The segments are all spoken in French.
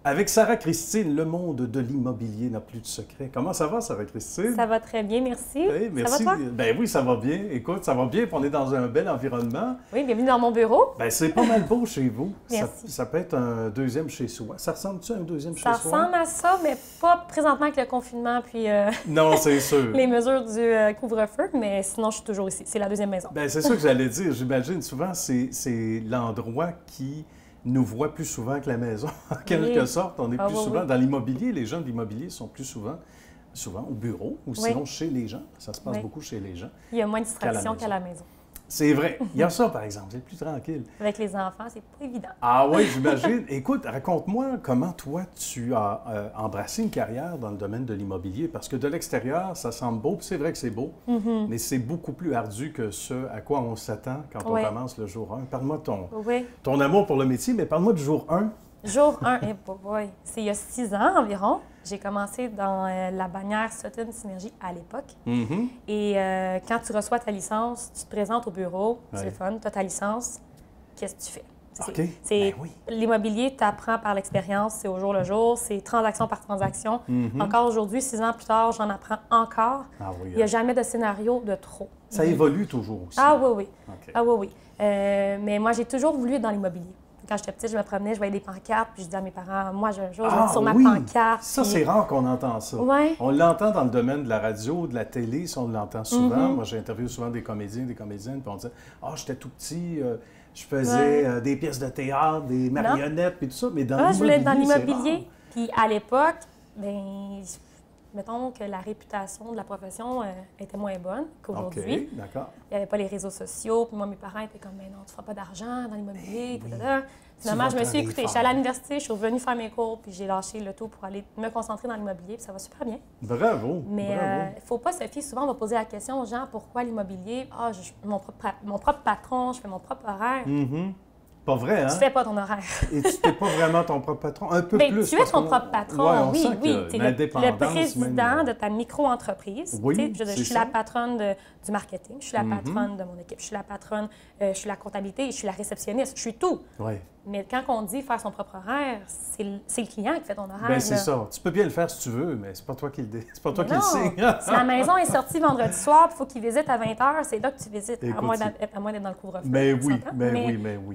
Avec Sarah-Christine, le monde de l'immobilier n'a plus de secret. Comment ça va, Sarah-Christine? Ça va très bien, merci. Oui, merci. Ça va, toi? Ben oui, ça va bien. Écoute, ça va bien, puis on est dans un bel environnement. Oui, bienvenue dans mon bureau. Ben c'est pas mal beau chez vous. Merci. Ça peut être un deuxième chez soi. Ça ressemble-tu à un deuxième chez Ça soi? ressemble à ça, mais pas présentement avec le confinement puis Non, c'est sûr. les mesures du couvre-feu, mais sinon, je suis toujours ici. C'est la deuxième maison. Ben c'est ça que j'allais dire. J'imagine souvent, c'est l'endroit qui nous voit plus souvent que la maison. En quelque sorte, on est plus souvent dans l'immobilier. Les gens de l'immobilier sont plus souvent au bureau ou sinon chez les gens. Ça se passe beaucoup chez les gens. Il y a moins de distractions qu'à la maison. C'est vrai. Il y a ça, par exemple. C'est plus tranquille. Avec les enfants, c'est pas évident. Ah oui, j'imagine. Écoute, raconte-moi comment toi, tu as embrassé une carrière dans le domaine de l'immobilier. Parce que de l'extérieur, ça semble beau, puis c'est vrai que c'est beau, mais c'est beaucoup plus ardu que ce à quoi on s'attend quand on commence le jour 1. Parle-moi de ton amour pour le métier, mais parle-moi du jour 1. Jour 1, c'est il y a 6 ans environ. J'ai commencé dans la bannière Sutton Synergie à l'époque. Et quand tu reçois ta licence, tu te présentes au bureau, c'est le fun, tu as ta licence, qu'est-ce que tu fais? L'immobilier, tu apprends par l'expérience, c'est au jour le jour, c'est transaction par transaction. Encore aujourd'hui, 6 ans plus tard, j'en apprends encore. Il n'y a jamais de scénario de trop. Ça évolue toujours aussi. Ah oui. Mais moi, j'ai toujours voulu être dans l'immobilier. Quand j'étais petite, je me promenais, je voyais des pancartes, puis je disais à mes parents, moi, un jour, je vais être sur ma pancarte. Ça, c'est rare qu'on entend ça. On l'entend dans le domaine de la radio, de la télé, ça, on l'entend souvent. Moi, j'ai interviewé souvent des comédiens, des comédiennes, puis on disait, j'étais tout petit, je faisais des pièces de théâtre, des marionnettes, puis tout ça, mais dans l'immobilier, je voulais être dans l'immobilier. Puis à l'époque, mettons que la réputation de la profession était moins bonne qu'aujourd'hui. OK, d'accord. Il n'y avait pas les réseaux sociaux. Puis moi, mes parents étaient comme, mais non, tu ne feras pas d'argent dans l'immobilier. Finalement, je me suis écoutée. Je suis allée à l'université, je suis revenue faire mes cours, puis j'ai lâché le tout pour aller me concentrer dans l'immobilier, puis ça va super bien. Bravo! Mais il ne faut pas se fier. Souvent, on va poser la question aux gens, pourquoi l'immobilier? Mon propre patron, je fais mon propre horaire. Pas vrai, hein? Tu fais pas ton horaire. Et tu n'es pas vraiment ton propre patron? Un peu plus. Tu es ton propre patron, oui. Tu es le président de ta micro-entreprise. Je suis la patronne du marketing, je suis la patronne de mon équipe, je suis la patronne, je suis la comptabilité, je suis la réceptionniste, je suis tout. Mais quand on dit faire son propre horaire, c'est le client qui fait ton horaire. Bien, c'est ça. Tu peux bien le faire si tu veux, mais c'est pas toi qui le signe. Si la maison est sortie vendredi soir, il faut qu'il visite à 20 h, c'est là que tu visites, à moins d'être dans le couvre-feu. Mais oui.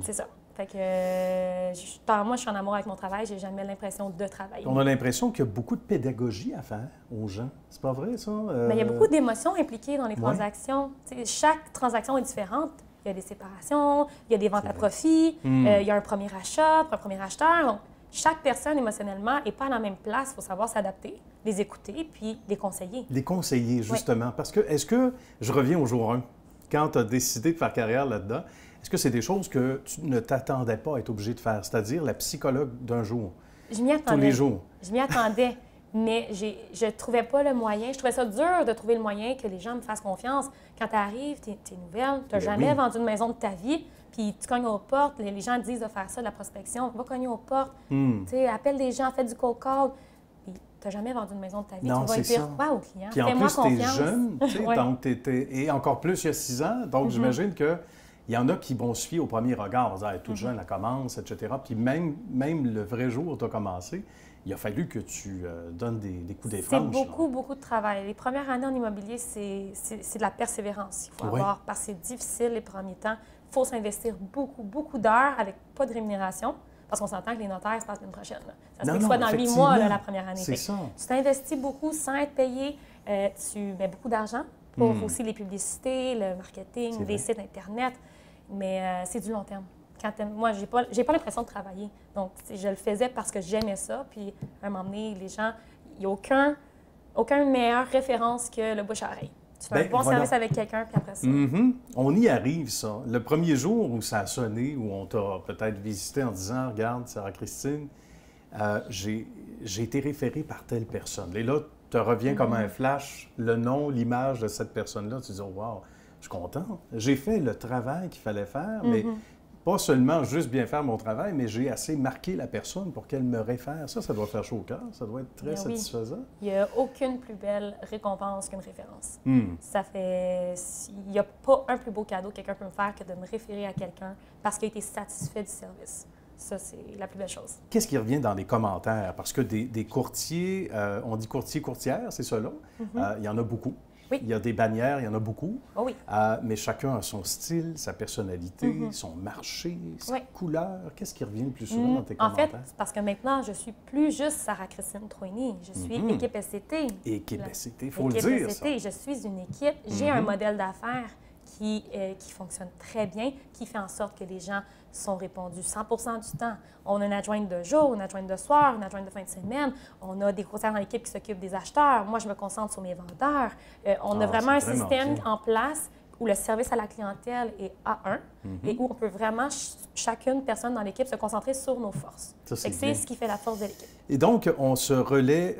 C'est ça. Fait que moi, je suis en amour avec mon travail, j'ai jamais l'impression de travailler. On a l'impression qu'il y a beaucoup de pédagogie à faire aux gens. C'est pas vrai, ça? Mais il y a beaucoup d'émotions impliquées dans les transactions. Chaque transaction est différente. Il y a des séparations, il y a des ventes à profit, il y a un premier achat, un premier acheteur. Donc, chaque personne, émotionnellement, n'est pas à la même place. Il faut savoir s'adapter, les écouter, puis les conseiller. Les conseiller, justement. Parce que, est-ce que, je reviens au jour 1, quand tu as décidé de faire carrière là-dedans, est-ce que c'est des choses que tu ne t'attendais pas à être obligé de faire, c'est-à-dire la psychologue d'un jour? Je m'y attendais. Tous les jours. Je m'y attendais, mais je ne trouvais pas le moyen. Je trouvais ça dur de trouver le moyen que les gens me fassent confiance. Quand tu arrives, tu es nouvelle, tu n'as jamais vendu une maison de ta vie, puis tu cognes aux portes, les gens te disent de faire ça, de la prospection, va cogner aux portes, appelle des gens, fais du cold call. Puis tu n'as jamais vendu une maison de ta vie, non, tu vas dire quoi au client? Puis en plus, tu es jeune, donc et encore plus il y a 6 ans, donc j'imagine que il y en a qui vont se fier au premier regard, dire, toute jeune, elle commence, etc. Puis même le vrai jour où tu as commencé, il a fallu que tu donnes des coups des franges. C'est beaucoup de travail. Les premières années en immobilier, c'est de la persévérance. Il faut avoir, parce que c'est difficile les premiers temps. Il faut s'investir beaucoup d'heures avec pas de rémunération, parce qu'on s'entend que les notaires se passent l'année prochaine. Ça se fait que soit dans 8 mois la première année. C'est ça. Tu t'investis beaucoup sans être payé. Tu mets beaucoup d'argent pour aussi les publicités, le marketing, les sites Internet. Mais c'est du long terme. Moi, j'ai pas l'impression de travailler. Donc, je le faisais parce que j'aimais ça. Puis, à un moment donné, les gens, il n'y a aucune meilleure référence que le bouche-à-oreille. Tu fais un bon service avec quelqu'un, puis après ça. On y arrive, ça. Le premier jour où ça a sonné, où on t'a peut-être visité en disant, regarde, Sarah-Christine, j'ai été référé par telle personne. Et là, te revient comme un flash le nom, l'image de cette personne-là. Tu dis, oh, wow, je suis content. J'ai fait le travail qu'il fallait faire, mais pas seulement juste bien faire mon travail, mais j'ai assez marqué la personne pour qu'elle me réfère. Ça doit faire chaud au cœur. Ça doit être très satisfaisant. Il n'y a aucune plus belle récompense qu'une référence. Ça fait... Il n'y a pas un plus beau cadeau que quelqu'un peut me faire que de me référer à quelqu'un parce qu'il a été satisfait du service. Ça, c'est la plus belle chose. Qu'est-ce qui revient dans les commentaires? Parce que des courtiers, on dit courtier-courtière, c'est ça là? Il y en a beaucoup. Oui. Il y a des bannières, il y en a beaucoup. Oh oui. Mais chacun a son style, sa personnalité, son marché, sa couleur. Qu'est-ce qui revient le plus souvent dans tes commentaires? En fait, c'est parce que maintenant, je suis plus juste Sarah-Christine Trouini. Je suis équipe SCT. Équipe SCT, il faut le dire, ça. Je suis une équipe. J'ai un modèle d'affaires qui fonctionne très bien, qui fait en sorte que les gens sont répondus 100 du temps. On a une adjointe de jour, une adjointe de soir, une adjointe de fin de semaine. On a des courtiers dans l'équipe qui s'occupent des acheteurs. Moi, je me concentre sur mes vendeurs. On a vraiment un système en place où le service à la clientèle est A1 et où on peut vraiment, chacune personne dans l'équipe, se concentrer sur nos forces. C'est ce qui fait la force de l'équipe. Et donc, on se relaie,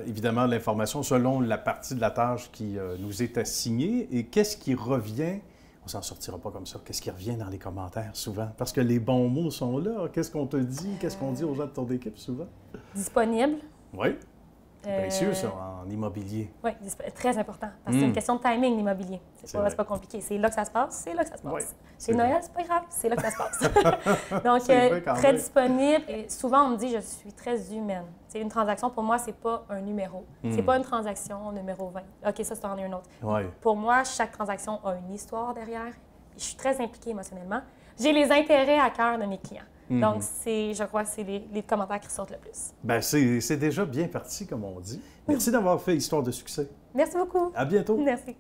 évidemment, l'information selon la partie de la tâche qui nous est assignée. Et qu'est-ce qui revient? On s'en sortira pas comme ça. Qu'est-ce qui revient dans les commentaires souvent? Parce que les bons mots sont là. Qu'est-ce qu'on te dit? Qu'est-ce qu'on dit aux gens de ton équipe souvent? Disponible. Oui. C'est précieux, ça, en immobilier. Oui, très important. Parce que c'est une question de timing, l'immobilier. C'est pas compliqué. C'est là que ça se passe, c'est là que ça se passe. Oui, c'est Noël, c'est pas grave, c'est là que ça se passe. Donc, très disponible. Et souvent, on me dit, je suis très humaine. C'est une transaction, pour moi, c'est pas un numéro. C'est pas une transaction numéro 20. OK, ça, c'en est un autre. Oui. Pour moi, chaque transaction a une histoire derrière. Je suis très impliquée émotionnellement. J'ai les intérêts à cœur de mes clients. Donc, je crois que c'est les commentaires qui sortent le plus. Bien, c'est déjà bien parti, comme on dit. Merci d'avoir fait Histoire de succès. Merci beaucoup. À bientôt. Merci.